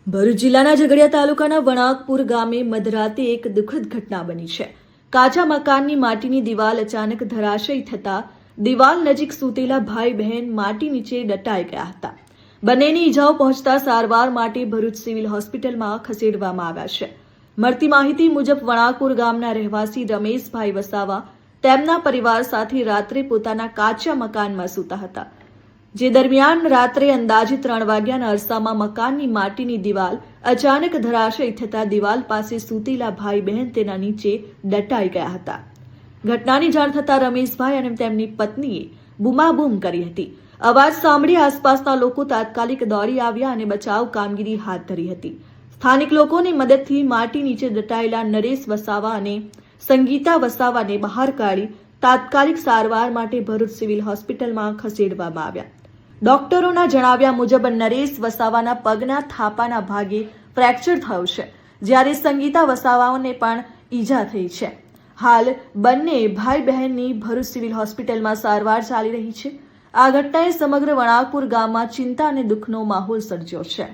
ભરૂચ જિલ્લાના ઝઘડિયા તાલુકાના વણાકપુર ગામે મધરાતે એક દુઃખદ ઘટના બની છે। કાચા મકાનની માટીની દિવાલ અચાનક ધરાશયી થતા દિવાલ નજીક સૂતેલા ભાઈ બહેન માટી નીચે દટાઈ ગયા હતા। બંનેની ઈજાઓ પહોંચતા સારવાર માટે ભરૂચ સિવિલ હોસ્પિટલમાં ખસેડવામાં આવ્યા છે। મળતી માહિતી મુજબ વણાકપુર ગામના રહેવાસી રમેશભાઈ વસાવા તેમના પરિવાર સાથે રાત્રે પોતાના કાચા મકાનમાં સૂતા હતા, જે દરમિયાન રાત્રે અંદાજે 3 વાગ્યાના અરસામાં મકાનની માટીની દિવાલ અચાનક ધરાશયી થતા દિવાલ પાસે સૂતેલા ભાઈ બહેન તેના નીચે દટાઈ ગયા હતા। ઘટનાની જાણ થતાં રમેશભાઈ અને તેમની પત્નીએ બૂમાબૂમ કરી હતી। અવાજ સાંભળી આસપાસના લોકો તાત્કાલિક દોડી આવ્યા અને બચાવ કામગીરી હાથ ધરી હતી। સ્થાનિક લોકોની મદદથી માટી નીચે દટાયેલા નરેશ વસાવા અને સંગીતા વસાવાને બહાર કાઢી તાત્કાલિક સારવાર માટે ભરૂચ સિવિલ હોસ્પિટલમાં ખસેડવામાં આવ્યા। ડોક્ટરોના જણાવ્યા મુજબ નરેશ વસાવાના પગના થાપાના ભાગે ફ્રેક્ચર થયું છે, જ્યારે સંગીતા વસાવાઓને પણ ઈજા થઈ છે। હાલ બંને ભાઈ બહેનની ભરૂચ સિવિલ હોસ્પિટલમાં સારવાર ચાલી રહી છે। આ ઘટનાએ સમગ્ર વણાકપુર ગામમાં ચિંતા અને દુઃખનો માહોલ સર્જ્યો છે।